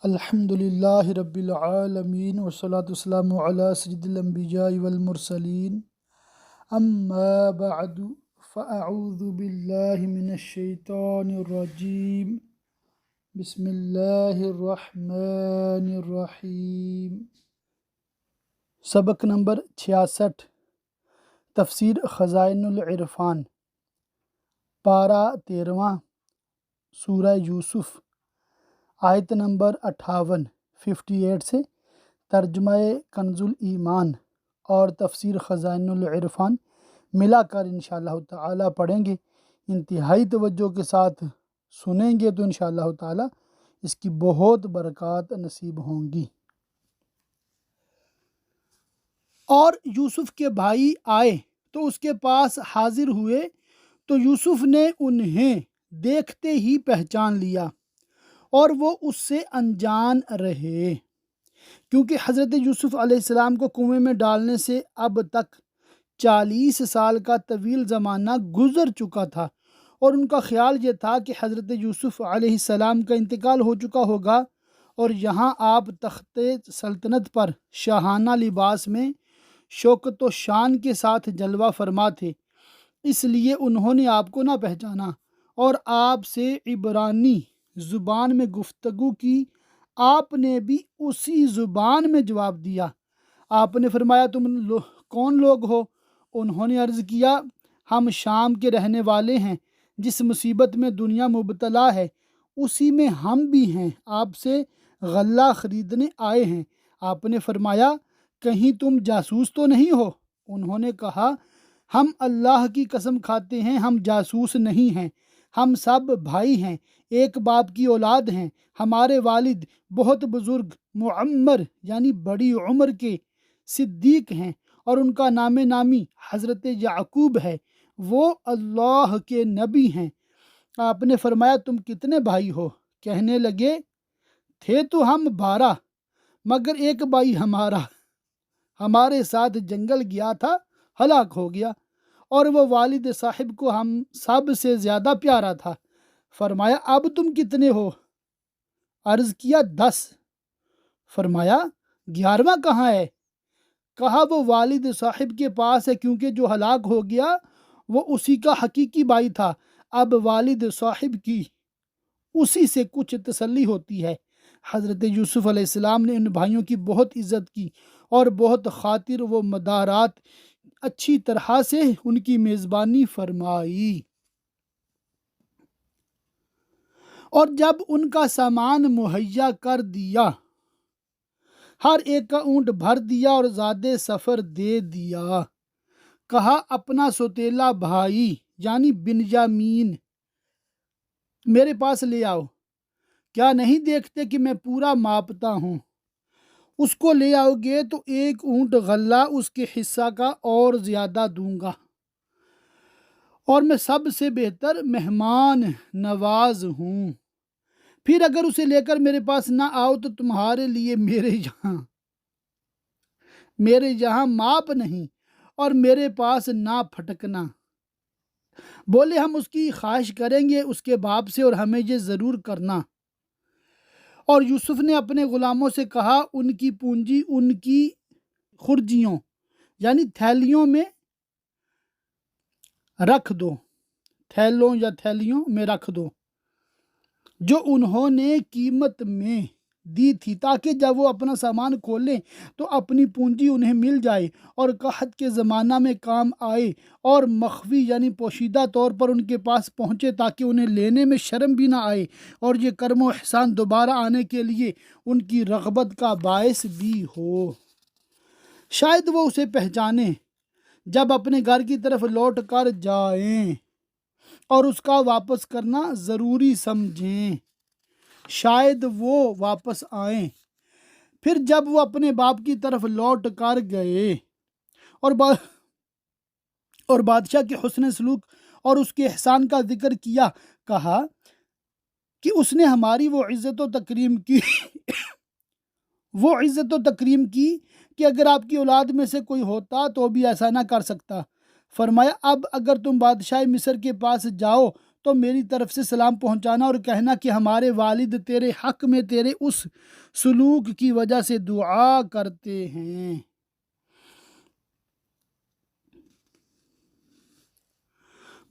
الحمدللہ رب العالمین والصلاة والسلام علی سید الانبیاء والمرسلین اما بعد فاعوذ باللہ من الشیطان الرجیم بسم اللہ الرحمن الرحیم۔ سبق نمبر 66، تفسیر خزائن العرفان، پارہ 13، سورہ یوسف، آیت نمبر 58 سے ترجمہ کنز الایمان اور تفسیر خزائن العرفان ملا کر انشاءاللہ تعالی پڑھیں گے۔ انتہائی توجہ کے ساتھ سنیں گے تو انشاءاللہ تعالی اس کی بہت برکات نصیب ہوں گی۔ اور یوسف کے بھائی آئے تو اس کے پاس حاضر ہوئے تو یوسف نے انہیں دیکھتے ہی پہچان لیا اور وہ اس سے انجان رہے، کیونکہ حضرت یوسف علیہ السلام کو کنویں میں ڈالنے سے اب تک 40 سال کا طویل زمانہ گزر چکا تھا، اور ان کا خیال یہ تھا کہ حضرت یوسف علیہ السلام کا انتقال ہو چکا ہوگا، اور یہاں آپ تخت سلطنت پر شاہانہ لباس میں شوکت و شان کے ساتھ جلوہ فرما تھے، اس لیے انہوں نے آپ کو نہ پہچانا اور آپ سے عبرانی زبان میں گفتگو کی۔ آپ نے بھی اسی زبان میں جواب دیا۔ آپ نے فرمایا تم کون لوگ ہو؟ انہوں نے عرض کیا ہم شام کے رہنے والے ہیں، جس مصیبت میں دنیا مبتلا ہے اسی میں ہم بھی ہیں، آپ سے غلہ خریدنے آئے ہیں۔ آپ نے فرمایا کہیں تم جاسوس تو نہیں ہو؟ انہوں نے کہا ہم اللہ کی قسم کھاتے ہیں ہم جاسوس نہیں ہیں، ہم سب بھائی ہیں، ایک باپ کی اولاد ہیں، ہمارے والد بہت بزرگ معمر یعنی بڑی عمر کے صدیق ہیں، اور ان کا نام نامی حضرت یعقوب ہے، وہ اللہ کے نبی ہیں۔ آپ نے فرمایا تم کتنے بھائی ہو؟ کہنے لگے تھے تو ہم 12، مگر ایک بھائی ہمارے ساتھ جنگل گیا تھا، ہلاک ہو گیا، اور وہ والد صاحب کو ہم سب سے زیادہ پیارا تھا۔ فرمایا اب تم کتنے ہو؟ عرض کیا 10۔ فرمایا 11واں کہاں ہے؟ کہا وہ والد صاحب کے پاس ہے، کیونکہ جو ہلاک ہو گیا وہ اسی کا حقیقی بھائی تھا، اب والد صاحب کی اسی سے کچھ تسلی ہوتی ہے۔ حضرت یوسف علیہ السلام نے ان بھائیوں کی بہت عزت کی اور بہت خاطر و مدارات اچھی طرح سے ان کی میزبانی فرمائی، اور جب ان کا سامان مہیا کر دیا ہر ایک کا اونٹ بھر دیا اور زادِ سفر دے دیا، کہا اپنا سوتیلا بھائی یعنی بنیامین میرے پاس لے آؤ، کیا نہیں دیکھتے کہ میں پورا ماپتا ہوں؟ اس کو لے آؤ گے تو ایک اونٹ غلہ اس کے حصہ کا اور زیادہ دوں گا، اور میں سب سے بہتر مہمان نواز ہوں۔ پھر اگر اسے لے کر میرے پاس نہ آؤ تو تمہارے لیے میرے یہاں ماپ نہیں اور میرے پاس نہ پھٹکنا۔ بولے ہم اس کی خواہش کریں گے اس کے باپ سے، اور ہمیں یہ ضرور کرنا۔ اور یوسف نے اپنے غلاموں سے کہا ان کی پونجی ان کی خرجیوں یعنی تھیلیوں میں رکھ دو، تھیلوں یا تھیلیوں میں رکھ دو جو انہوں نے قیمت میں دی تھی، تاکہ جب وہ اپنا سامان کھولیں تو اپنی پونجی انہیں مل جائے اور قحط کے زمانہ میں کام آئے، اور مخفی یعنی پوشیدہ طور پر ان کے پاس پہنچے تاکہ انہیں لینے میں شرم بھی نہ آئے، اور یہ کرم و احسان دوبارہ آنے کے لیے ان کی رغبت کا باعث بھی ہو۔ شاید وہ اسے پہچانیں جب اپنے گھر کی طرف لوٹ کر جائیں اور اس کا واپس کرنا ضروری سمجھیں۔ شاید وہ واپس آئیں۔ پھر جب وہ اپنے باپ کی طرف لوٹ کر گئے اور بادشاہ کے حسن سلوک اور اس کے احسان کا ذکر کیا، کہا کہ اس نے ہماری وہ عزت و تکریم کی کہ اگر آپ کی اولاد میں سے کوئی ہوتا تو بھی ایسا نہ کر سکتا۔ فرمایا اب اگر تم بادشاہ مصر کے پاس جاؤ تو میری طرف سے سلام پہنچانا اور کہنا کہ ہمارے والد تیرے حق میں تیرے اس سلوک کی وجہ سے دعا کرتے ہیں۔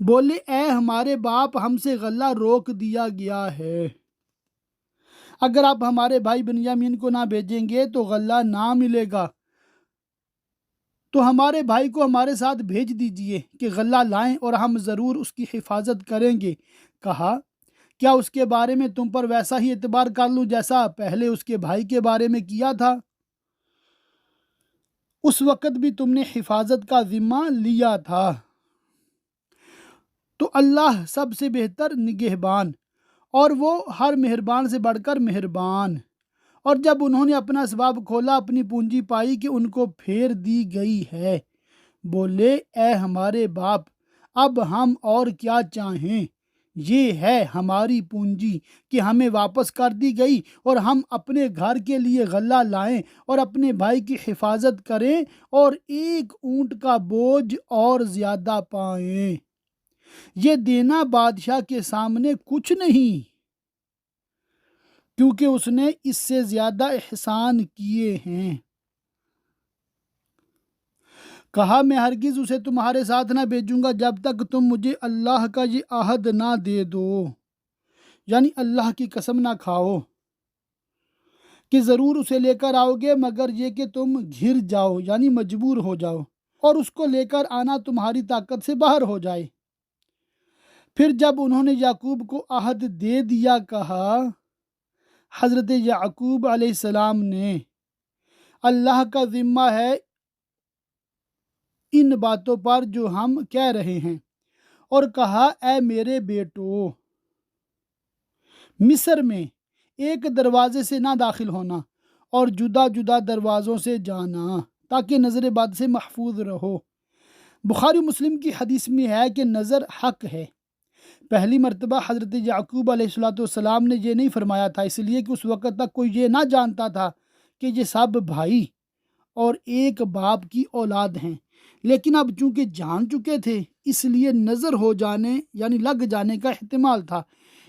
بولے اے ہمارے باپ، ہم سے غلہ روک دیا گیا ہے، اگر آپ ہمارے بھائی بنیامین کو نہ بھیجیں گے تو غلہ نہ ملے گا، تو ہمارے بھائی کو ہمارے ساتھ بھیج دیجئے کہ غلہ لائیں اور ہم ضرور اس کی حفاظت کریں گے۔ کہا کیا اس کے بارے میں تم پر ویسا ہی اعتبار کر لوں جیسا پہلے اس کے بھائی کے بارے میں کیا تھا؟ اس وقت بھی تم نے حفاظت کا ذمہ لیا تھا۔ تو اللہ سب سے بہتر نگہبان اور وہ ہر مہربان سے بڑھ کر مہربان۔ اور جب انہوں نے اپنا اسباب کھولا، اپنی پونجی پائی کہ ان کو پھیر دی گئی ہے، بولے اے ہمارے باپ، اب ہم اور کیا چاہیں؟ یہ ہے ہماری پونجی کہ ہمیں واپس کر دی گئی، اور ہم اپنے گھر کے لیے غلہ لائیں اور اپنے بھائی کی حفاظت کریں اور ایک اونٹ کا بوجھ اور زیادہ پائیں۔ یہ دینا بادشاہ کے سامنے کچھ نہیں، کیونکہ اس نے اس سے زیادہ احسان کیے ہیں۔ کہا میں ہرگز اسے تمہارے ساتھ نہ بھیجوں گا جب تک تم مجھے اللہ کا یہ عہد نہ دے دو، یعنی اللہ کی قسم نہ کھاؤ کہ ضرور اسے لے کر آؤ گے، مگر یہ کہ تم گھر جاؤ یعنی مجبور ہو جاؤ اور اس کو لے کر آنا تمہاری طاقت سے باہر ہو جائے۔ پھر جب انہوں نے یعقوب کو عہد دے دیا، کہا حضرت یعقوب علیہ السلام نے اللہ کا ذمہ ہے ان باتوں پر جو ہم کہہ رہے ہیں، اور کہا اے میرے بیٹو، مصر میں ایک دروازے سے نہ داخل ہونا اور جدا جدا دروازوں سے جانا تاکہ نظر بد سے محفوظ رہو۔ بخاری مسلم کی حدیث میں ہے کہ نظر حق ہے۔ پہلی مرتبہ حضرت یعقوب علیہ السلام نے یہ نہیں فرمایا تھا، اس لیے کہ اس وقت تک کوئی یہ نہ جانتا تھا کہ یہ سب بھائی اور ایک باپ کی اولاد ہیں، لیکن اب چونکہ جان چکے تھے اس لیے نظر ہو جانے یعنی لگ جانے کا احتمال تھا،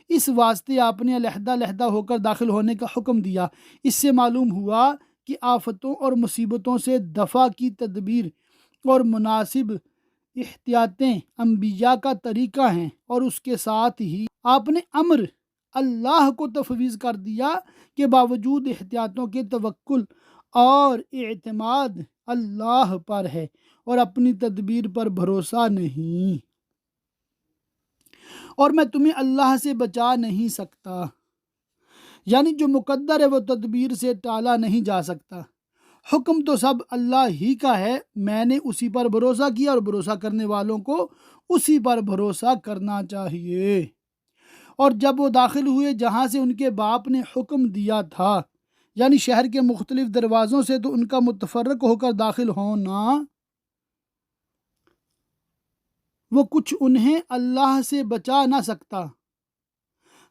اس واسطے آپ نے علیحدہ علیحدہ ہو کر داخل ہونے کا حکم دیا۔ اس سے معلوم ہوا کہ آفتوں اور مصیبتوں سے دفع کی تدبیر اور مناسب احتیاطیں انبیاء کا طریقہ ہیں، اور اس کے ساتھ ہی آپ نے امر اللہ کو تفویض کر دیا کہ باوجود احتیاطوں کے توکل اور اعتماد اللہ پر ہے اور اپنی تدبیر پر بھروسہ نہیں، اور میں تمہیں اللہ سے بچا نہیں سکتا، یعنی جو مقدر ہے وہ تدبیر سے ٹالا نہیں جا سکتا۔ حکم تو سب اللہ ہی کا ہے، میں نے اسی پر بھروسہ کیا اور بھروسہ کرنے والوں کو اسی پر بھروسہ کرنا چاہیے۔ اور جب وہ داخل ہوئے جہاں سے ان کے باپ نے حکم دیا تھا، یعنی شہر کے مختلف دروازوں سے، تو ان کا متفرق ہو کر داخل ہونا وہ کچھ انہیں اللہ سے بچا نہ سکتا۔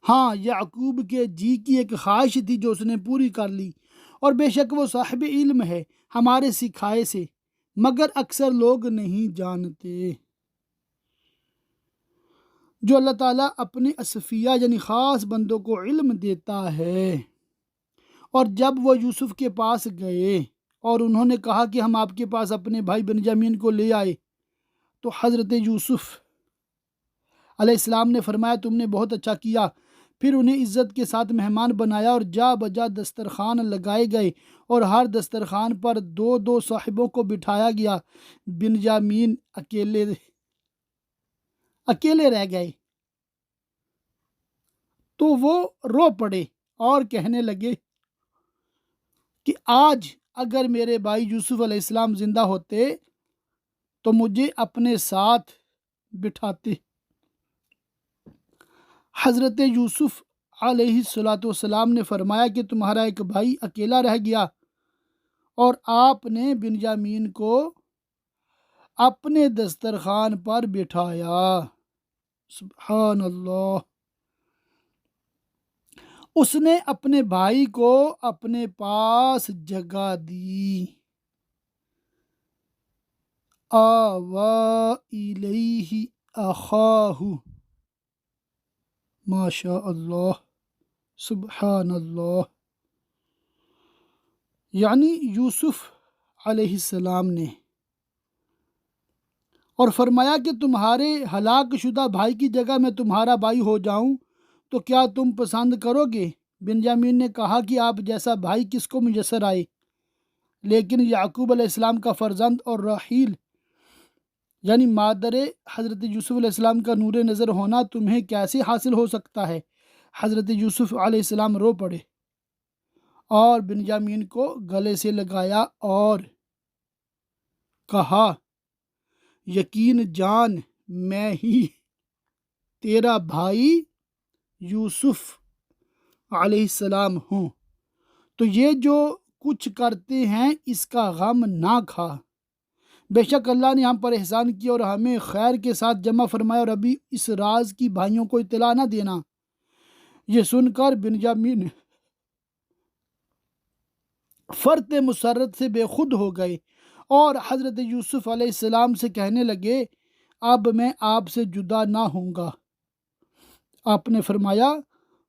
ہاں، یعقوب کے جی کی ایک خواہش تھی جو اس نے پوری کر لی، اور بے شک وہ صاحب علم ہے ہمارے سکھائے سے، مگر اکثر لوگ نہیں جانتے۔ جو اللہ تعالیٰ اپنے اصفیاء یعنی خاص بندوں کو علم دیتا ہے۔ اور جب وہ یوسف کے پاس گئے اور انہوں نے کہا کہ ہم آپ کے پاس اپنے بھائی بنیامین کو لے آئے، تو حضرت یوسف علیہ السلام نے فرمایا تم نے بہت اچھا کیا۔ پھر انہیں عزت کے ساتھ مہمان بنایا اور جا بجا دسترخوان لگائے گئے، اور ہر دسترخوان پر 2 صاحبوں کو بٹھایا گیا۔ بنیامین اکیلے رہ گئے تو وہ رو پڑے اور کہنے لگے کہ آج اگر میرے بھائی یوسف علیہ السلام زندہ ہوتے تو مجھے اپنے ساتھ بٹھاتے۔ حضرت یوسف علیہ السلام نے فرمایا کہ تمہارا ایک بھائی اکیلا رہ گیا، اور آپ نے بنیامین کو اپنے دسترخوان پر بٹھایا۔ سبحان اللہ۔ اس نے اپنے بھائی کو اپنے پاس جگہ دی۔ آویٰ الیہ اخاہ، ماشاء اللہ، سبحان اللہ۔ یعنی یوسف علیہ السلام نے اور فرمایا کہ تمہارے ہلاک شدہ بھائی کی جگہ میں تمہارا بھائی ہو جاؤں تو کیا تم پسند کرو گے؟ بنیامین نے کہا کہ آپ جیسا بھائی کس کو میسر آئے، لیکن یعقوب علیہ السلام کا فرزند اور راحیل یعنی مادر حضرت یوسف علیہ السلام کا نور نظر ہونا تمہیں کیسے حاصل ہو سکتا ہے؟ حضرت یوسف علیہ السلام رو پڑے اور بنیامین کو گلے سے لگایا اور کہا، یقین جان میں ہی تیرا بھائی یوسف علیہ السلام ہوں، تو یہ جو کچھ کرتے ہیں اس کا غم نہ کھا، بے شک اللہ نے ہم پر احسان کیا اور ہمیں خیر کے ساتھ جمع فرمایا، اور ابھی اس راز کی بھائیوں کو اطلاع نہ دینا۔ یہ سن کر بنیامین فرط مسرت سے بے خود ہو گئے اور حضرت یوسف علیہ السلام سے کہنے لگے، اب میں آپ سے جدا نہ ہوں گا۔ آپ نے فرمایا،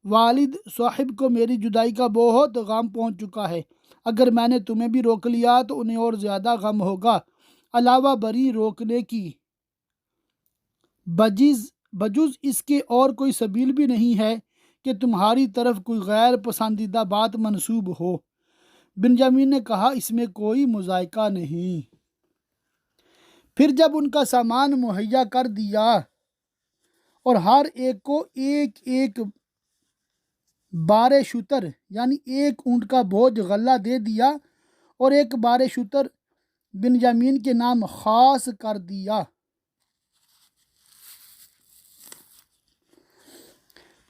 والد صاحب کو میری جدائی کا بہت غم پہنچ چکا ہے، اگر میں نے تمہیں بھی روک لیا تو انہیں اور زیادہ غم ہوگا، علاوہ بری روکنے کی بجز اس کے اور کوئی سبیل بھی نہیں ہے کہ تمہاری طرف کوئی غیر پسندیدہ بات منسوب ہو۔ بنیامین نے کہا، اس میں کوئی مذائقہ نہیں۔ پھر جب ان کا سامان مہیا کر دیا اور ہر ایک کو ایک ایک بارے شتر یعنی ایک اونٹ کا بوجھ غلہ دے دیا اور ایک بارے شتر بنیامین کے نام خاص کر دیا،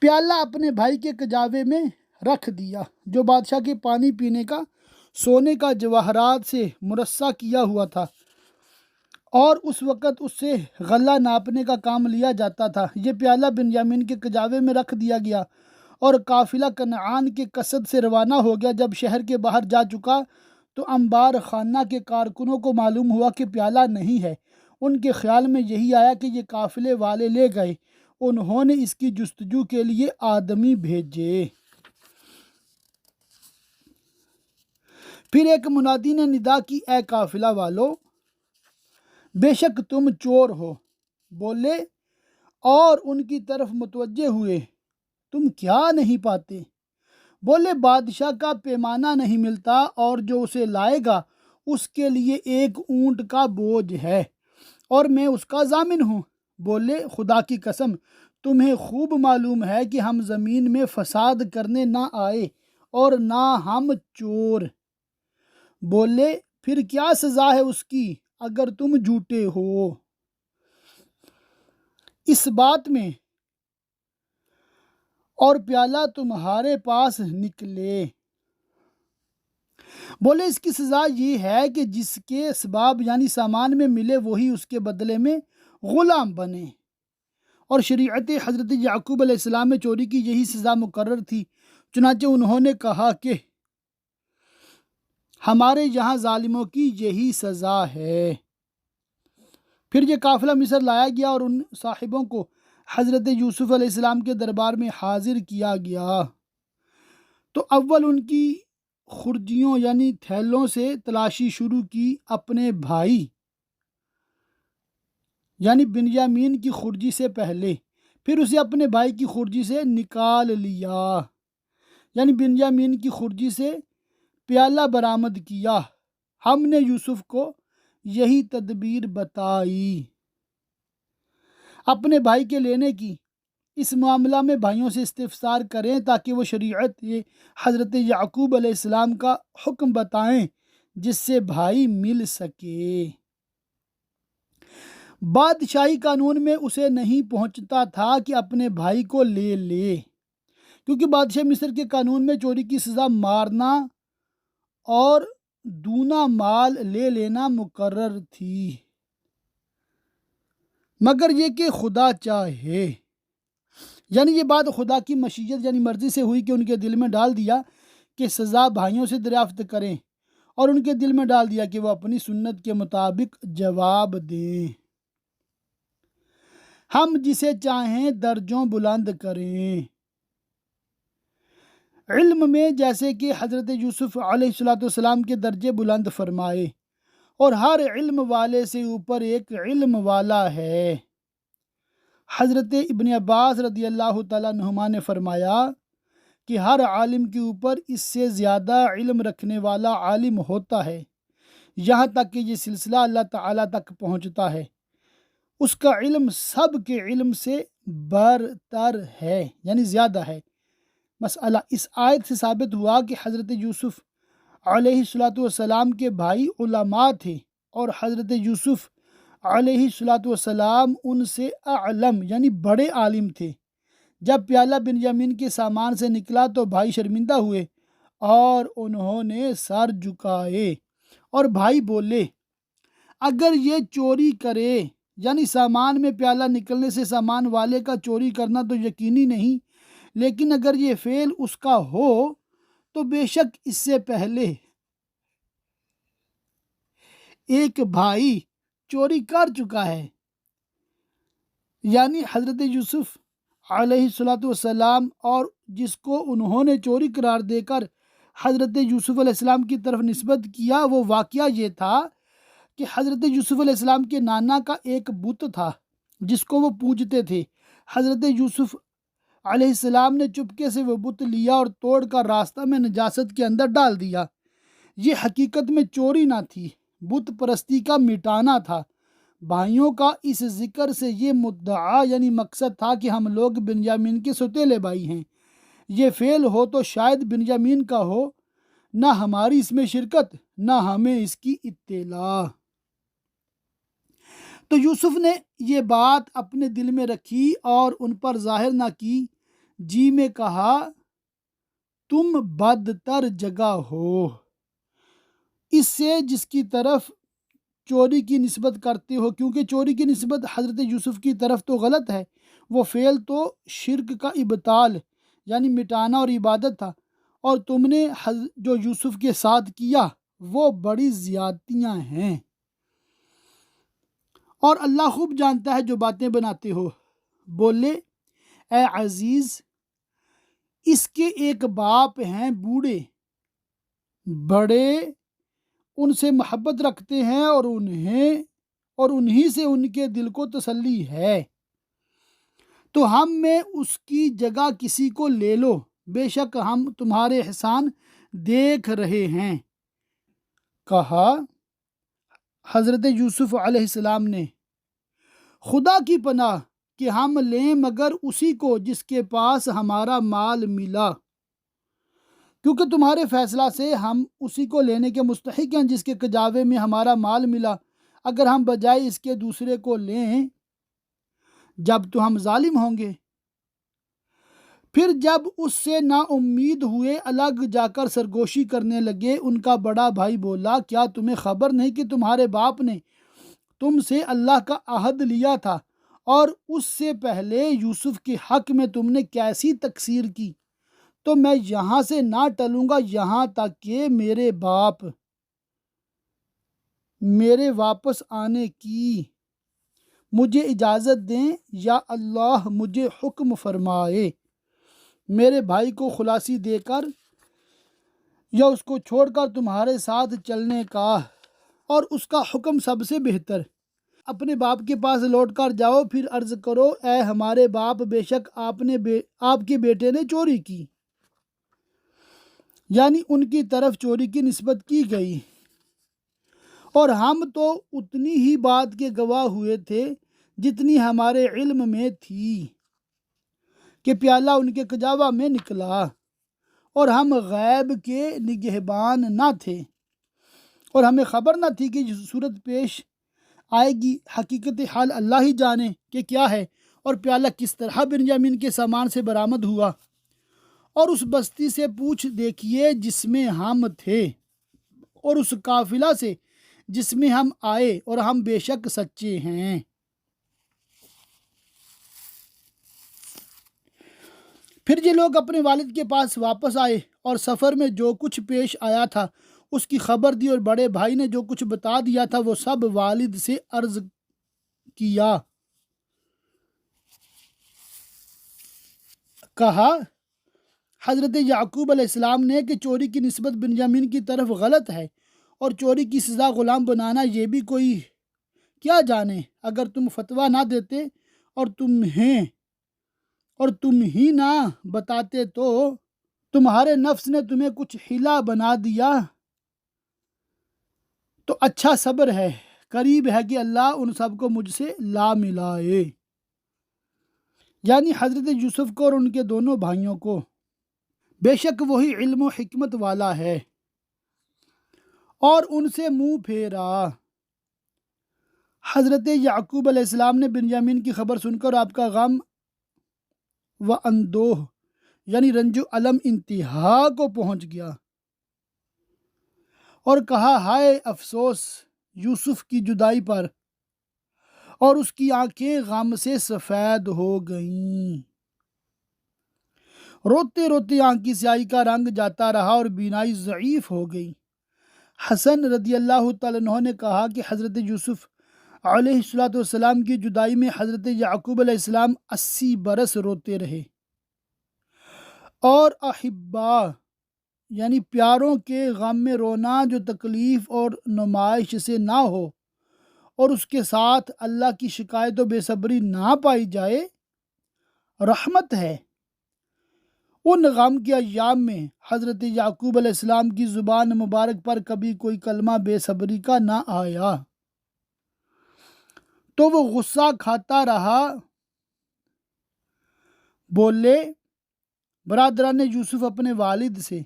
پیالہ اپنے بھائی کے کجاوے میں رکھ دیا جو بادشاہ کے پانی پینے کا سونے کا جواہرات سے مرصع کیا ہوا تھا، اور اس وقت اس سے غلہ ناپنے کا کام لیا جاتا تھا۔ یہ پیالہ بنیامین کے کجاوے میں رکھ دیا گیا اور قافلہ کنعان کے قصد سے روانہ ہو گیا۔ جب شہر کے باہر جا چکا تو انبار خانہ کے کارکنوں کو معلوم ہوا کہ پیالہ نہیں ہے۔ ان کے خیال میں یہی آیا کہ یہ قافلے والے لے گئے۔ انہوں نے اس کی جستجو کے لیے آدمی بھیجے۔ پھر ایک منادی نے ندا کی، اے قافلہ والو، بے شک تم چور ہو۔ بولے اور ان کی طرف متوجہ ہوئے، تم کیا نہیں پاتے؟ بولے بادشاہ کا پیمانہ نہیں ملتا اور جو اسے لائے گا اس کے لیے ایک اونٹ کا بوجھ ہے اور میں اس کا ضامن ہوں۔ بولے خدا کی قسم تمہیں خوب معلوم ہے کہ ہم زمین میں فساد کرنے نہ آئے اور نہ ہم چور۔ بولے پھر کیا سزا ہے اس کی اگر تم جھوٹے ہو اس بات میں اور پیالہ تمہارے پاس نکلے؟ بولے اس کی سزا یہ ہے کہ جس کے اسباب یعنی سامان میں ملے وہی اس کے بدلے میں غلام بنے، اور شریعت حضرت یعقوب علیہ السلام میں چوری کی یہی سزا مقرر تھی۔ چنانچہ انہوں نے کہا کہ ہمارے یہاں ظالموں کی یہی سزا ہے۔ پھر یہ قافلہ مصر لایا گیا اور ان صاحبوں کو حضرت یوسف علیہ السلام کے دربار میں حاضر کیا گیا تو اول ان کی خرجیوں یعنی تھیلوں سے تلاشی شروع کی اپنے بھائی یعنی بنیامین کی خرجی سے پہلے، پھر اسے اپنے بھائی کی خرجی سے نکال لیا یعنی بنیامین کی خرجی سے پیالہ برآمد کیا۔ ہم نے یوسف کو یہی تدبیر بتائی اپنے بھائی کے لینے کی۔ اس معاملہ میں بھائیوں سے استفسار کریں تاکہ وہ شریعت حضرت یعقوب علیہ السلام کا حکم بتائیں جس سے بھائی مل سکے۔ بادشاہی قانون میں اسے نہیں پہنچتا تھا کہ اپنے بھائی کو لے لے، کیونکہ بادشاہ مصر کے قانون میں چوری کی سزا مارنا اور دونا مال لے لینا مقرر تھی، مگر یہ کہ خدا چاہے، یعنی یہ بات خدا کی مشیت یعنی مرضی سے ہوئی کہ ان کے دل میں ڈال دیا کہ سزا بھائیوں سے دریافت کریں، اور ان کے دل میں ڈال دیا کہ وہ اپنی سنت کے مطابق جواب دیں۔ ہم جسے چاہیں درجوں بلند کریں۔ علم میں جیسے کہ حضرت یوسف علیہ السلام کے درجے بلند فرمائے، اور ہر علم والے سے اوپر ایک علم والا ہے۔ حضرت ابن عباس رضی اللہ تعالیٰ عنہما نے فرمایا کہ ہر عالم کے اوپر اس سے زیادہ علم رکھنے والا عالم ہوتا ہے، یہاں تک کہ یہ سلسلہ اللہ تعالیٰ تک پہنچتا ہے۔ اس کا علم سب کے علم سے برتر ہے، یعنی زیادہ ہے۔ مسئلہ اس آیت سے ثابت ہوا کہ حضرت یوسف علیہ السلام کے بھائی علماء تھے، اور حضرت یوسف علیہ السلام ان سے اعلم یعنی بڑے عالم تھے۔ جب پیالہ بنیامین کے سامان سے نکلا تو بھائی شرمندہ ہوئے اور انہوں نے سر جھکائے، اور بھائی بولے اگر یہ چوری کرے، یعنی سامان میں پیالہ نکلنے سے سامان والے کا چوری کرنا تو یقینی نہیں، لیکن اگر یہ فعل اس کا ہو تو بے شک اس سے پہلے ایک بھائی چوری کر چکا ہے۔ یعنی حضرت یوسف علیہ السلام اور جس کو انہوں نے چوری قرار دے کر حضرت یوسف علیہ السلام کی طرف نسبت کیا، وہ واقعہ یہ تھا کہ حضرت یوسف علیہ السلام کے نانا کا ایک بت تھا جس کو وہ پوجتے تھے۔ حضرت یوسف علیہ السلام نے چپکے سے وہ بت لیا اور توڑ کر راستہ میں نجاست کے اندر ڈال دیا۔ یہ حقیقت میں چوری نہ تھی، بت پرستی کا مٹانا تھا۔ بھائیوں کا اس ذکر سے یہ مدعا یعنی مقصد تھا کہ ہم لوگ بنیامین کے سوتیلے بھائی ہیں۔ یہ فعل ہو تو شاید بنیامین کا ہو، نہ ہماری اس میں شرکت، نہ ہمیں اس کی اطلاع۔ تو یوسف نے یہ بات اپنے دل میں رکھی اور ان پر ظاہر نہ کی، جی میں کہا تم بدتر جگہ ہو اس سے جس کی طرف چوری کی نسبت کرتے ہو، کیونکہ چوری کی نسبت حضرت یوسف کی طرف تو غلط ہے، وہ فعل تو شرک کا ابطال یعنی مٹانا اور عبادت تھا، اور تم نے جو یوسف کے ساتھ کیا وہ بڑی زیادتیاں ہیں، اور اللہ خوب جانتا ہے جو باتیں بناتے ہو۔ بولے اے عزیز، اس کے ایک باپ ہیں بوڑھے، بڑے ان سے محبت رکھتے ہیں اور انہی سے ان کے دل کو تسلی ہے، تو ہم میں اس کی جگہ کسی کو لے لو، بے شک ہم تمہارے احسان دیکھ رہے ہیں۔ کہا حضرت یوسف علیہ السلام نے خدا کی پناہ کہ ہم لیں مگر اسی کو جس کے پاس ہمارا مال ملا، کیونکہ تمہارے فیصلہ سے ہم اسی کو لینے کے مستحق ہیں جس کے کجاوے میں ہمارا مال ملا، اگر ہم بجائے اس کے دوسرے کو لیں جب تو ہم ظالم ہوں گے۔ پھر جب اس سے نا امید ہوئے الگ جا کر سرگوشی کرنے لگے، ان کا بڑا بھائی بولا کیا تمہیں خبر نہیں کہ تمہارے باپ نے تم سے اللہ کا عہد لیا تھا، اور اس سے پہلے یوسف کے حق میں تم نے کیسی تقصیر کی، تو میں یہاں سے نہ ٹلوں گا یہاں تک کہ میرے باپ میرے واپس آنے کی مجھے اجازت دیں یا اللہ مجھے حکم فرمائے میرے بھائی کو خلاصی دے کر یا اس کو چھوڑ کر تمہارے ساتھ چلنے کا، اور اس کا حکم سب سے بہتر، اپنے باپ کے پاس لوٹ کر جاؤ، پھر عرض کرو اے ہمارے باپ، بے شک آپ کے بیٹے نے چوری کی، یعنی ان کی طرف چوری کی نسبت کی گئی، اور ہم تو اتنی ہی بات کے گواہ ہوئے تھے جتنی ہمارے علم میں تھی کہ پیالہ ان کے کجاوا میں نکلا، اور ہم غیب کے نگہبان نہ تھے، اور ہمیں خبر نہ تھی کہ یہ صورت پیش آئے گی۔ حقیقت حال اللہ ہی جانے کہ کیا ہے، اور پیالہ کس طرح بنیامین کے سامان سے برآمد ہوا، اور اس بستی سے پوچھ دیکھیے جس میں ہم تھے، اور اس قافلہ سے جس میں ہم آئے، اور ہم بے شک سچے ہیں۔ پھر یہ لوگ اپنے والد کے پاس واپس آئے اور سفر میں جو کچھ پیش آیا تھا اس کی خبر دی، اور بڑے بھائی نے جو کچھ بتا دیا تھا وہ سب والد سے عرض کیا۔ کہا حضرت یعقوب علیہ السلام نے کہ چوری کی نسبت بنیامین کی طرف غلط ہے، اور چوری کی سزا غلام بنانا یہ بھی کوئی کیا جانے۔ اگر تم فتویٰ نہ دیتے اور تم ہی نہ بتاتے تو تمہارے نفس نے تمہیں کچھ ہلا بنا دیا تو اچھا صبر ہے، قریب ہے کہ اللہ ان سب کو مجھ سے لا ملائے، یعنی حضرت یوسف کو اور ان کے دونوں بھائیوں کو۔ بے شک وہی علم و حکمت والا ہے، اور ان سے منہ پھیرا۔ حضرت یعقوب علیہ السلام نے بنیامین کی خبر سن کر آپ کا غم و اندوہ یعنی رنج و الم انتہا کو پہنچ گیا، اور کہا ہائے افسوس یوسف کی جدائی پر، اور اس کی آنکھیں غم سے سفید ہو گئیں۔ روتے روتے آنکھ کی سیاہی کا رنگ جاتا رہا اور بینائی ضعیف ہو گئی۔ حسن رضی اللہ تعالیٰ عنہ نے کہا کہ حضرت یوسف علیہ السلام کی جدائی میں حضرت یعقوب علیہ السلام 80 برس روتے رہے، اور احبا یعنی پیاروں کے غم میں رونا جو تکلیف اور نمائش سے نہ ہو اور اس کے ساتھ اللہ کی شکایت و بے صبری نہ پائی جائے، رحمت ہے۔ ان غم کے ایام میں حضرت یعقوب علیہ السلام کی زبان مبارک پر کبھی کوئی کلمہ بے صبری کا نہ آیا، تو وہ غصہ کھاتا رہا۔ بولے برادران یوسف اپنے والد سے،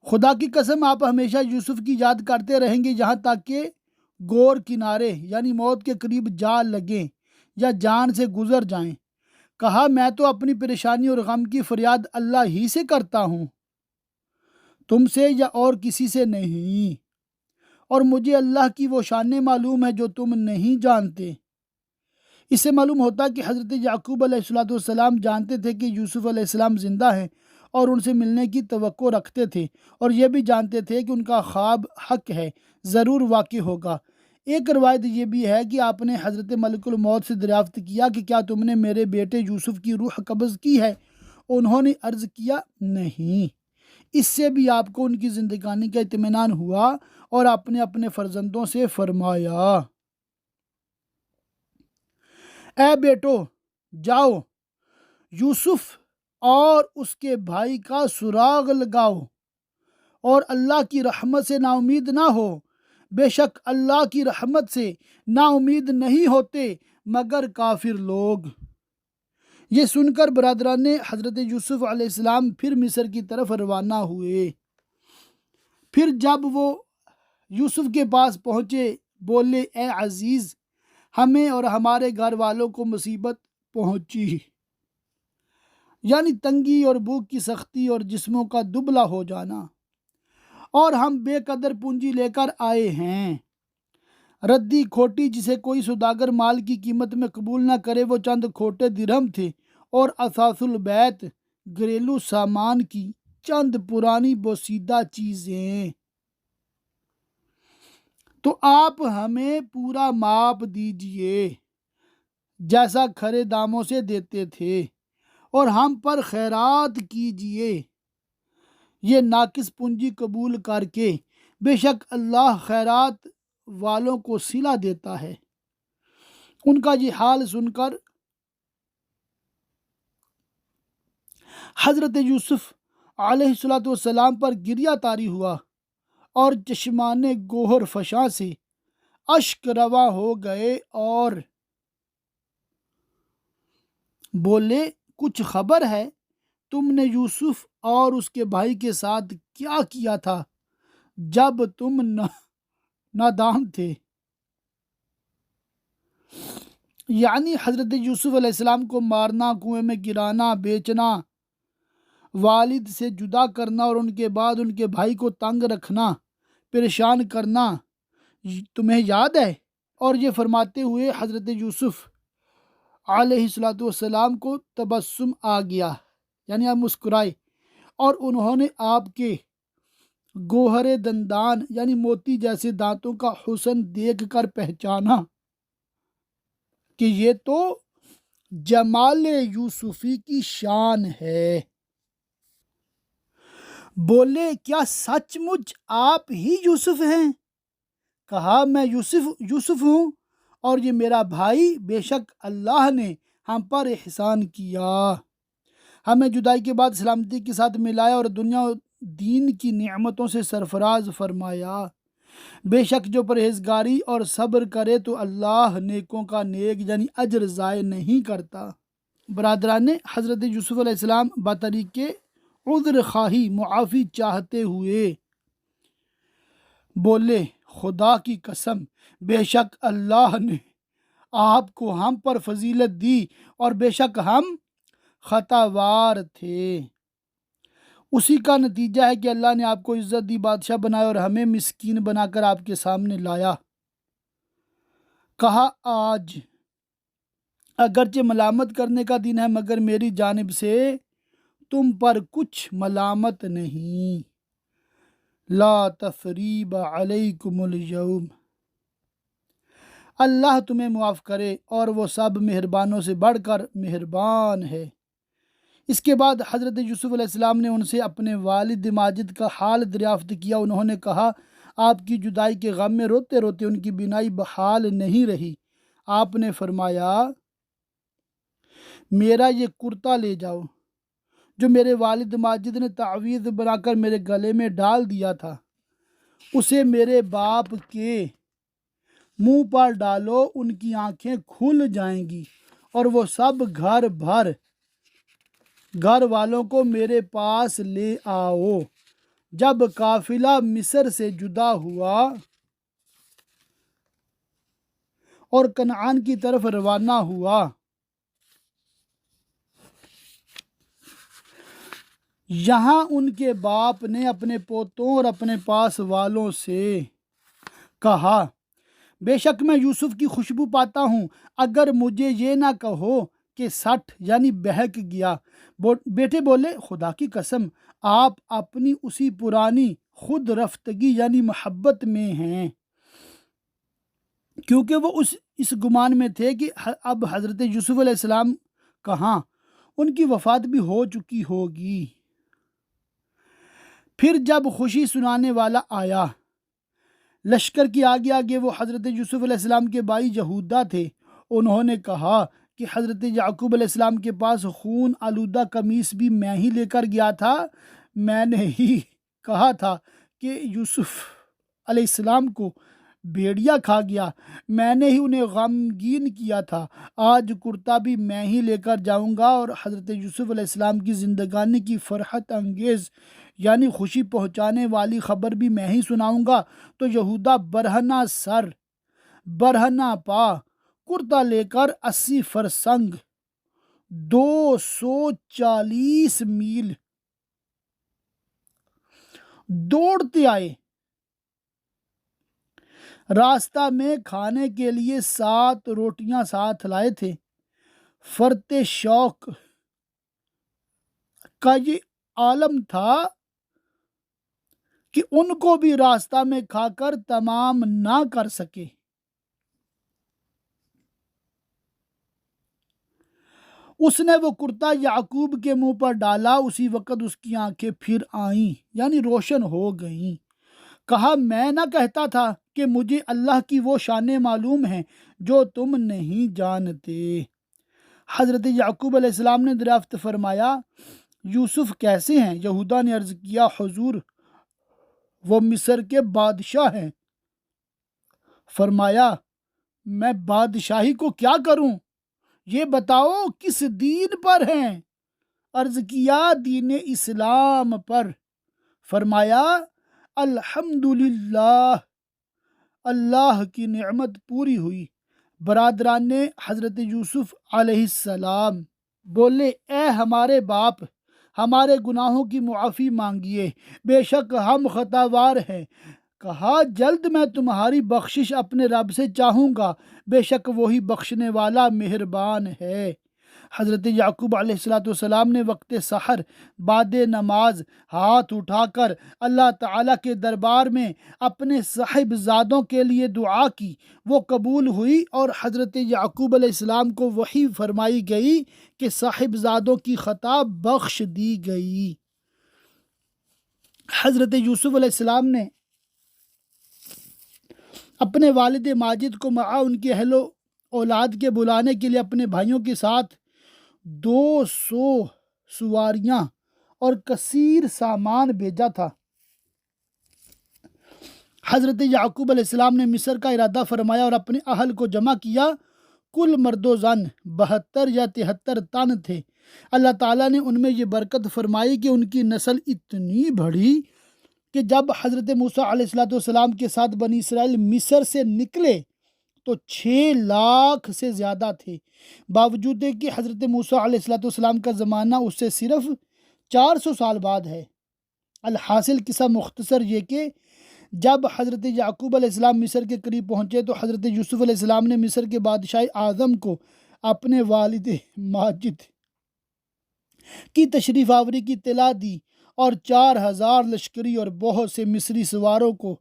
خدا کی قسم آپ ہمیشہ یوسف کی یاد کرتے رہیں گے یہاں تک کہ گور کنارے یعنی موت کے قریب جا لگیں یا جان سے گزر جائیں۔ کہا میں تو اپنی پریشانی اور غم کی فریاد اللہ ہی سے کرتا ہوں، تم سے یا اور کسی سے نہیں، اور مجھے اللہ کی وہ شانیں معلوم ہے جو تم نہیں جانتے۔ اس سے معلوم ہوتا کہ حضرت یعقوب علیہ السلام جانتے تھے کہ یوسف علیہ السلام زندہ ہیں اور ان سے ملنے کی توقع رکھتے تھے، اور یہ بھی جانتے تھے کہ ان کا خواب حق ہے، ضرور واقع ہوگا۔ ایک روایت یہ بھی ہے کہ آپ نے حضرت ملک الموت سے دریافت کیا کہ کیا تم نے میرے بیٹے یوسف کی روح قبض کی ہے؟ انہوں نے عرض کیا نہیں۔ اس سے بھی آپ کو ان کی زندگانی کا اطمینان ہوا، اور آپ نے اپنے فرزندوں سے فرمایا اے بیٹو جاؤ یوسف اور اس کے بھائی کا سراغ لگاؤ، اور اللہ کی رحمت سے نا امید نہ ہو، بے شک اللہ کی رحمت سے نا امید نہیں ہوتے مگر کافر لوگ۔ یہ سن کر برادران حضرت یوسف علیہ السلام پھر مصر کی طرف روانہ ہوئے۔ پھر جب وہ یوسف کے پاس پہنچے بولے اے عزیز، ہمیں اور ہمارے گھر والوں کو مصیبت پہنچی، یعنی تنگی اور بھوک کی سختی اور جسموں کا دبلا ہو جانا، اور ہم بے قدر پونجی لے کر آئے ہیں۔ ردی کھوٹی جسے کوئی سوداگر مال کی قیمت میں قبول نہ کرے وہ چند کھوٹے درہم تھے، اور اثاث البیت گھریلو سامان کی چند پرانی بوسیدہ چیزیں۔ تو آپ ہمیں پورا ماپ دیجئے جیسا کھرے داموں سے دیتے تھے، اور ہم پر خیرات کیجئے یہ ناقص پونجی قبول کر کے، بے شک اللہ خیرات والوں کو صلہ دیتا ہے۔ ان کا یہ حال سن کر حضرت یوسف علیہ السلام پر گریہ طاری ہوا، اور چشمان گوہر فشاں سے اشک رواں ہو گئے، اور بولے کچھ خبر ہے تم نے یوسف اور اس کے بھائی کے ساتھ کیا کیا تھا جب تم نادان تھے؟ یعنی حضرت یوسف علیہ السلام کو مارنا، کنویں میں گرانا، بیچنا، والد سے جدا کرنا، اور ان کے بعد ان کے بھائی کو تنگ رکھنا، پریشان کرنا تمہیں یاد ہے؟ اور یہ فرماتے ہوئے حضرت یوسف علیہ السلام کو تبسم آ گیا، یعنی آپ مسکرائے، اور انہوں نے آپ کے گوہر دندان یعنی موتی جیسے دانتوں کا حسن دیکھ کر پہچانا کہ یہ تو جمال یوسفی کی شان ہے۔ بولے کیا سچ مچ آپ ہی یوسف ہیں؟ کہا میں یوسف ہوں اور یہ میرا بھائی، بے شک اللہ نے ہم پر احسان کیا، ہمیں جدائی کے بعد سلامتی کے ساتھ ملایا اور دنیا و دین کی نعمتوں سے سرفراز فرمایا۔ بے شک جو پرہیزگاری اور صبر کرے تو اللہ نیکوں کا نیک یعنی اجر ضائع نہیں کرتا۔ برادران، حضرت یوسف علیہ السلام بطریق عذر خواہی معافی چاہتے ہوئے بولے خدا کی قسم، بے شک اللہ نے آپ کو ہم پر فضیلت دی اور بے شک ہم خطاوار تھے۔ اسی کا نتیجہ ہے کہ اللہ نے آپ کو عزت دی، بادشاہ بنایا اور ہمیں مسکین بنا کر آپ کے سامنے لایا۔ کہا آج اگرچہ ملامت کرنے کا دن ہے مگر میری جانب سے تم پر کچھ ملامت نہیں۔ لا تثریب علیکم الیوم، اللہ تمہیں معاف کرے اور وہ سب مہربانوں سے بڑھ کر مہربان ہے۔ اس کے بعد حضرت یوسف علیہ السلام نے ان سے اپنے والد ماجد کا حال دریافت کیا۔ انہوں نے کہا آپ کی جدائی کے غم میں روتے روتے ان کی بینائی بحال نہیں رہی۔ آپ نے فرمایا میرا یہ کرتا لے جاؤ جو میرے والد ماجد نے تعویذ بنا کر میرے گلے میں ڈال دیا تھا، اسے میرے باپ کے منہ پر ڈالو، ان کی آنکھیں کھل جائیں گی اور وہ سب گھر والوں کو میرے پاس لے آؤ۔ جب قافلہ مصر سے جدا ہوا اور کنعان کی طرف روانہ ہوا، یہاں ان کے باپ نے اپنے پوتوں اور اپنے پاس والوں سے کہا بے شک میں یوسف کی خوشبو پاتا ہوں، اگر مجھے یہ نہ کہو کہ سٹ یعنی بہک گیا۔ بیٹے بولے خدا کی قسم آپ اپنی اسی پرانی خود رفتگی یعنی محبت میں ہیں، کیونکہ وہ اس گمان میں تھے کہ اب حضرت یوسف علیہ السلام کہاں، ان کی وفات بھی ہو چکی ہوگی۔ پھر جب خوشی سنانے والا آیا، لشکر کی آگے آگے وہ حضرت یوسف علیہ السلام کے بھائی یہودا تھے۔ انہوں نے کہا کہ حضرت یعقوب علیہ السلام کے پاس خون آلودہ قمیص بھی میں ہی لے کر گیا تھا، میں نے ہی کہا تھا کہ یوسف علیہ السلام کو بھیڑیا کھا گیا، میں نے ہی انہیں غمگین کیا تھا، آج کرتا بھی میں ہی لے کر جاؤں گا اور حضرت یوسف علیہ السلام کی زندگانی کی فرحت انگیز یعنی خوشی پہنچانے والی خبر بھی میں ہی سناؤں گا۔ تو یہودا برہنہ سر برہنہ پا کرتا لے کر 80 فرسنگ 240 میل دوڑتے آئے۔ راستہ میں کھانے کے لیے 7 روٹیاں ساتھ لائے تھے۔ فرط شوق کا یہ عالم تھا کہ ان کو بھی راستہ میں کھا کر تمام نہ کر سکے۔ اس نے وہ کرتا یعقوب کے منہ پر ڈالا، اسی وقت اس کی آنکھیں پھر آئیں یعنی روشن ہو گئیں۔ کہا میں نہ کہتا تھا کہ مجھے اللہ کی وہ شانیں معلوم ہیں جو تم نہیں جانتے۔ حضرت یعقوب علیہ السلام نے دریافت فرمایا یوسف کیسے ہیں؟ یہودا نے عرض کیا حضور وہ مصر کے بادشاہ ہیں۔ فرمایا میں بادشاہی کو کیا کروں؟ یہ بتاؤ کس دین پر ہیں؟ عرض کیا دین اسلام پر۔ فرمایا الحمدللہ، اللہ کی نعمت پوری ہوئی۔ برادران نے حضرت یوسف علیہ السلام بولے اے ہمارے باپ، ہمارے گناہوں کی معافی مانگیے، بے شک ہم خطاوار ہیں۔ کہا جلد میں تمہاری بخشش اپنے رب سے چاہوں گا، بے شک وہی بخشنے والا مہربان ہے۔ حضرت یعقوب علیہ السلام نے وقت سحر بعد نماز ہاتھ اٹھا کر اللہ تعالیٰ کے دربار میں اپنے صاحبزادوں کے لیے دعا کی، وہ قبول ہوئی اور حضرت یعقوب علیہ السلام کو وحی فرمائی گئی کہ صاحبزادوں کی خطا بخش دی گئی۔ حضرت یوسف علیہ السلام نے اپنے والد ماجد کو مع ان کے اہل و اولاد کے بلانے کے لیے اپنے بھائیوں کے ساتھ 200 سواریاں اور کثیر سامان بھیجا تھا۔ حضرت یعقوب علیہ السلام نے مصر کا ارادہ فرمایا اور اپنے اہل کو جمع کیا۔ کل مرد و زن 72 یا 73 تن تھے۔ اللہ تعالیٰ نے ان میں یہ برکت فرمائی کہ ان کی نسل اتنی بڑھی کہ جب حضرت موسیٰ علیہ السلام کے ساتھ بنی اسرائیل مصر سے نکلے تو 6 لاکھ سے زیادہ تھے، باوجود کہ حضرت موسیٰ علیہ السلام کا زمانہ اس سے صرف 400 سال بعد ہے۔ الحاصل قصہ مختصر یہ کہ جب حضرت یعقوب علیہ السلام مصر کے قریب پہنچے تو حضرت یوسف علیہ السلام نے مصر کے بادشاہ اعظم کو اپنے والد ماجد کی تشریف آوری کی اطلاع دی اور 4000 لشکری اور بہت سے مصری سواروں کو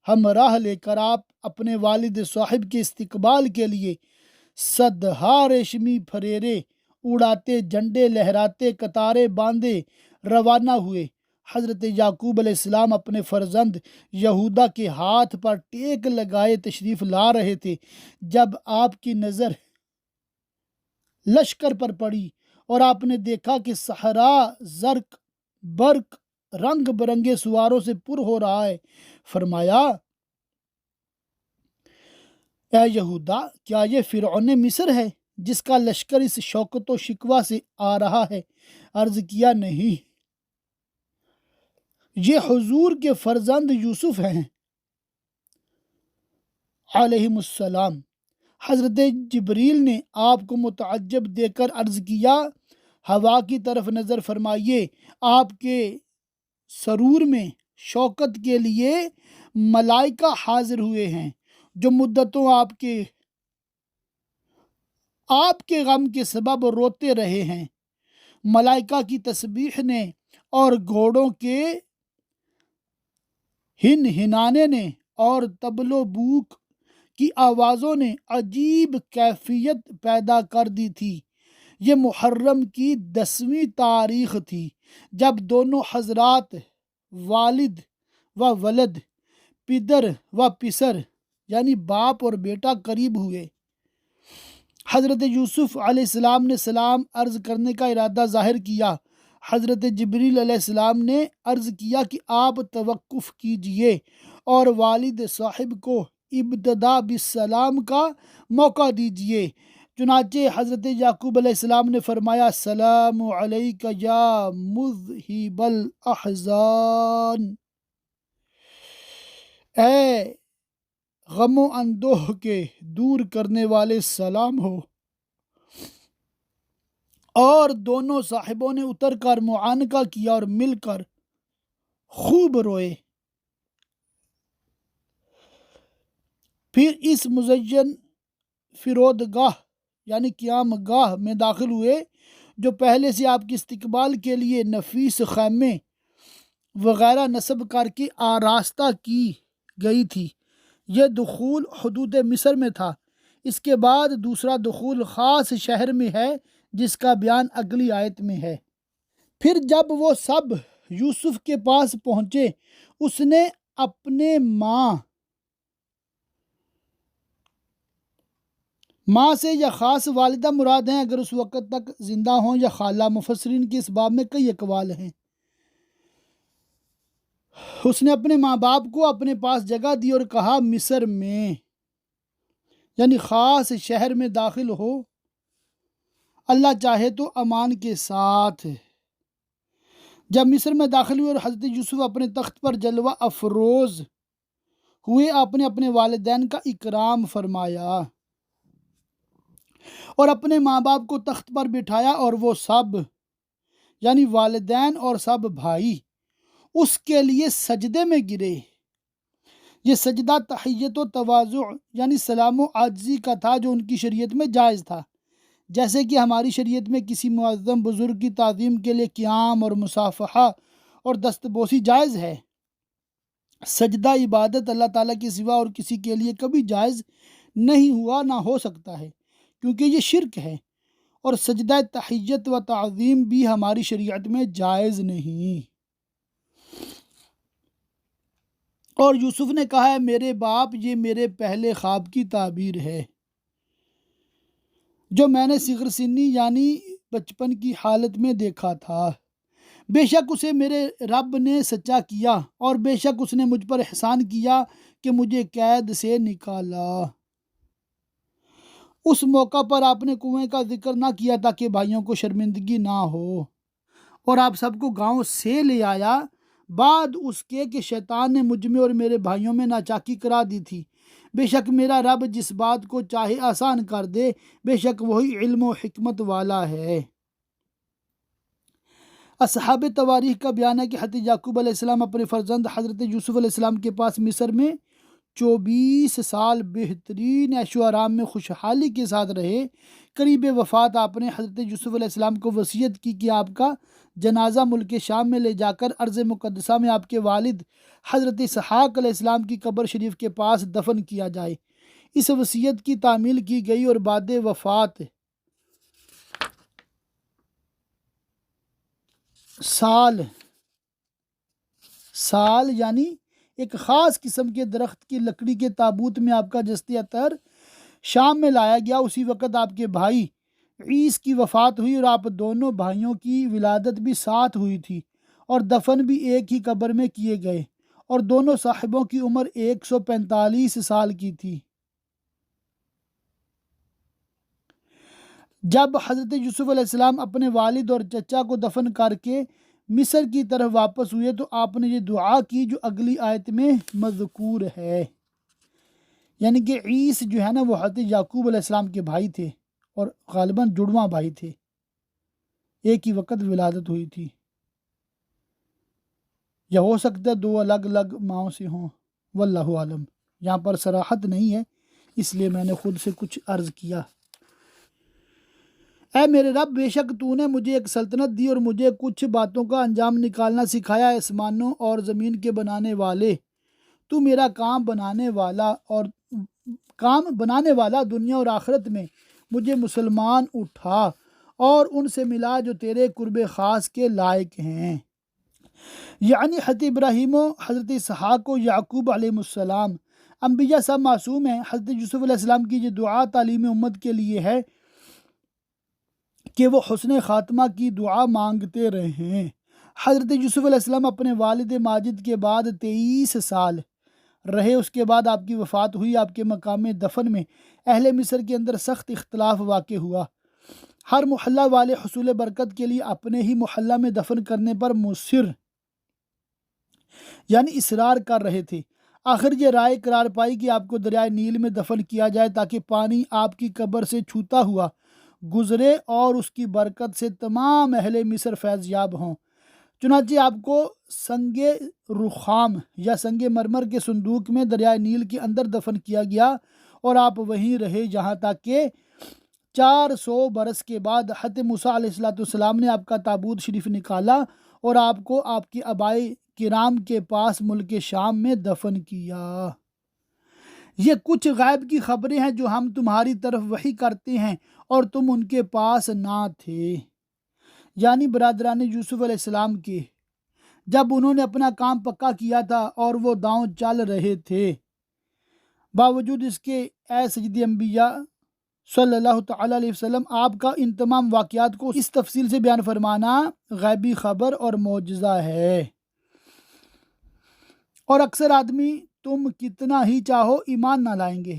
ہمراہ لے کر آپ اپنے والد صاحب کے استقبال کے لیے صدہا ریشمی پھریرے اڑاتے، جھنڈے لہراتے، قطاریں باندھے روانہ ہوئے۔ حضرت یعقوب علیہ السلام اپنے فرزند یہودا کے ہاتھ پر ٹیک لگائے تشریف لا رہے تھے جب آپ کی نظر لشکر پر پڑی اور آپ نے دیکھا کہ صحرا زرق برق رنگ برنگے سواروں سے پر ہو رہا ہے۔ فرمایا، اے یہودا، کیا یہ فرعون مصر ہے جس کا لشکر اس شوکت و شکوہ سے آ رہا ہے؟ عرض کیا، نہیں، یہ حضور کے فرزند یوسف ہیں علیہم السلام۔ حضرت جبریل نے آپ کو متعجب دیکھ کر عرض کیا، ہوا کی طرف نظر فرمائیے، آپ کے سرور میں شوکت کے لیے ملائکہ حاضر ہوئے ہیں جو مدتوں آپ کے غم کے سبب روتے رہے ہیں۔ ملائکہ کی تسبیح نے اور گھوڑوں کے ہنانے نے اور طبل و بوق کی آوازوں نے عجیب کیفیت پیدا کر دی تھی۔ یہ محرم کی 10ویں تاریخ تھی جب دونوں حضرات والد و ولد، پدر و پسر یعنی باپ اور بیٹا قریب ہوئے۔ حضرت یوسف علیہ السلام نے سلام عرض کرنے کا ارادہ ظاہر کیا۔ حضرت جبریل علیہ السلام نے عرض کیا کہ آپ توقف کیجئے اور والد صاحب کو ابتدا بالسلام کا موقع دیجئے۔ چنانچہ حضرت یعقوب علیہ السلام نے فرمایا، السلام علیک یا مذہب الاحزان، اے غم و اندوہ کے دور کرنے والے سلام ہو۔ اور دونوں صاحبوں نے اتر کر معانقہ کیا اور مل کر خوب روئے۔ پھر اس مزین فرودگاہ یعنی قیام گاہ میں داخل ہوئے جو پہلے سے آپ کے استقبال کے لیے نفیس خیمے وغیرہ نصب کر کے آراستہ کی گئی تھی۔ یہ دخول حدود مصر میں تھا۔ اس کے بعد دوسرا دخول خاص شہر میں ہے جس کا بیان اگلی آیت میں ہے۔ پھر جب وہ سب یوسف کے پاس پہنچے، اس نے اپنے ماں سے یا خاص والدہ مراد ہیں اگر اس وقت تک زندہ ہوں، یا خالہ، مفسرین کی اس باب میں کئی اقوال ہیں۔ اس نے اپنے ماں باپ کو اپنے پاس جگہ دی اور کہا، مصر میں یعنی خاص شہر میں داخل ہو، اللہ چاہے تو امان کے ساتھ۔ جب مصر میں داخل ہوئے اور حضرت یوسف اپنے تخت پر جلوہ افروز ہوئے، آپ نے اپنے والدین کا اکرام فرمایا اور اپنے ماں باپ کو تخت پر بٹھایا، اور وہ سب یعنی والدین اور سب بھائی اس کے لیے سجدے میں گرے۔ یہ سجدہ تحیت و تواضع یعنی سلام و عاجزی کا تھا جو ان کی شریعت میں جائز تھا۔ جیسے کہ ہماری شریعت میں کسی معظم بزرگ کی تعظیم کے لیے قیام اور مصافحہ اور دست بوسی جائز ہے، سجدہ عبادت اللہ تعالیٰ کے سوا اور کسی کے لیے کبھی جائز نہیں ہوا، نہ ہو سکتا ہے، کیونکہ یہ شرک ہے، اور سجدہ تحیت و تعظیم بھی ہماری شریعت میں جائز نہیں۔ اور یوسف نے کہا ہے میرے باپ، یہ میرے پہلے خواب کی تعبیر ہے جو میں نے صغر سنی یعنی بچپن کی حالت میں دیکھا تھا۔ بے شک اسے میرے رب نے سچا کیا، اور بے شک اس نے مجھ پر احسان کیا کہ مجھے قید سے نکالا۔ اس موقع پر آپ نے کنویں کا ذکر نہ کیا تاکہ بھائیوں کو شرمندگی نہ ہو، اور آپ سب کو گاؤں سے لے آیا بعد اس کے کہ شیطان نے مجھ میں اور میرے بھائیوں میں ناچاکی کرا دی تھی۔ بے شک میرا رب جس بات کو چاہے آسان کر دے، بے شک وہی علم و حکمت والا ہے۔ اصحاب تواریخ کا بیان ہے کہ حضرت یعقوب علیہ السلام اپنے فرزند حضرت یوسف علیہ السلام کے پاس مصر میں 24 سال بہترین عیش و آرام میں خوشحالی کے ساتھ رہے۔ قریب وفات آپ نے حضرت یوسف علیہ السلام کو وصیت کی کہ آپ کا جنازہ ملک شام میں لے جا کر ارض مقدسہ میں آپ کے والد حضرت اسحاق علیہ السلام کی قبر شریف کے پاس دفن کیا جائے۔ اس وصیت کی تعمیل کی گئی، اور بعد وفات سال یعنی ایک خاص قسم کے درخت کی لکڑی کے تابوت میں آپ کا جسد اطہر شام میں لایا گیا۔ اسی وقت آپ کے بھائی عیس کی وفات ہوئی، اور آپ دونوں بھائیوں کی ولادت بھی ساتھ ہوئی تھی، اور دفن بھی ایک ہی قبر میں کیے گئے، اور دونوں صاحبوں کی عمر 145 سال کی تھی۔ جب حضرت یوسف علیہ السلام اپنے والد اور چچا کو دفن کر کے مصر کی طرف واپس ہوئے تو آپ نے یہ دعا کی جو اگلی آیت میں مذکور ہے، یعنی کہ عیس جو ہے نا وہ حضرت یعقوب علیہ السلام کے بھائی تھے، اور غالباً جڑواں بھائی تھے، ایک ہی وقت ولادت ہوئی تھی، یا ہو سکتا ہے دو الگ الگ ماؤں سے ہوں، واللہ عالم، یہاں پر صراحت نہیں ہے اس لیے میں نے خود سے کچھ عرض کیا۔ اے میرے رب، بے شک تو نے مجھے ایک سلطنت دی اور مجھے کچھ باتوں کا انجام نکالنا سکھایا۔ آسمانوں اور زمین کے بنانے والے، تو میرا کام بنانے والا دنیا اور آخرت میں مجھے مسلمان اٹھا اور ان سے ملا جو تیرے قرب خاص کے لائق ہیں، یعنی حضرت ابراہیم و حضرت اسحاق و یعقوب علیہ السلام۔ انبیاء سب معصوم ہیں۔ حضرت یوسف علیہ السلام کی یہ دعا تعلیم امت کے لیے ہے کہ وہ حسن خاتمہ کی دعا مانگتے رہیں۔ حضرت یوسف علیہ السلام اپنے والد ماجد کے بعد 23 سال رہے۔ اس کے بعد آپ کی وفات ہوئی۔ آپ کے مقام دفن میں اہل مصر کے اندر سخت اختلاف واقع ہوا۔ ہر محلہ والے حصول برکت کے لیے اپنے ہی محلہ میں دفن کرنے پر مصر یعنی اصرار کر رہے تھے۔ آخر یہ رائے قرار پائی کہ آپ کو دریائے نیل میں دفن کیا جائے تاکہ پانی آپ کی قبر سے چھوتا ہوا گزرے اور اس کی برکت سے تمام اہل مصر فیض یاب ہوں۔ چنانچہ آپ کو سنگ رخام یا سنگ مرمر کے صندوق میں دریائے نیل کے اندر دفن کیا گیا، اور آپ وہیں رہے جہاں تک کہ 400 برس کے بعد حضرت موسیٰ علیہ السلام نے آپ کا تابوت شریف نکالا اور آپ کو آپ کے آبائی کرام کے پاس ملک شام میں دفن کیا۔ یہ کچھ غیب کی خبریں ہیں جو ہم تمہاری طرف وحی کرتے ہیں اور تم ان کے پاس نہ تھے، یعنی برادران یوسف علیہ السلام کے، جب انہوں نے اپنا کام پکا کیا تھا اور وہ داؤں چل رہے تھے۔ باوجود اس کے اے سید انبیاء صلی اللہ تعالیٰ علیہ وسلم، آپ کا ان تمام واقعات کو اس تفصیل سے بیان فرمانا غیبی خبر اور معجزہ ہے، اور اکثر آدمی تم کتنا ہی چاہو ایمان نہ لائیں گے،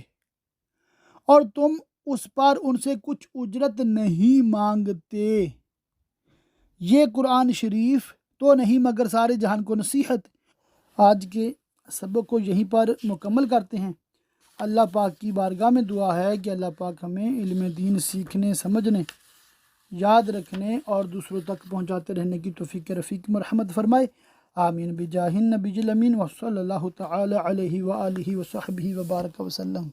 اور تم اس پر ان سے کچھ اجرت نہیں مانگتے۔ یہ قرآن شریف تو نہیں مگر سارے جہان کو نصیحت۔ آج کے سبق کو یہیں پر مکمل کرتے ہیں۔ اللہ پاک کی بارگاہ میں دعا ہے کہ اللہ پاک ہمیں علم دین سیکھنے، سمجھنے، یاد رکھنے اور دوسروں تک پہنچاتے رہنے کی توفیق رفیق مرحمت فرمائے۔ آمین بجاہ النبی الامین وصلی اللہ تعالی علیہ وآلہ وصحبہ وبارک وسلم۔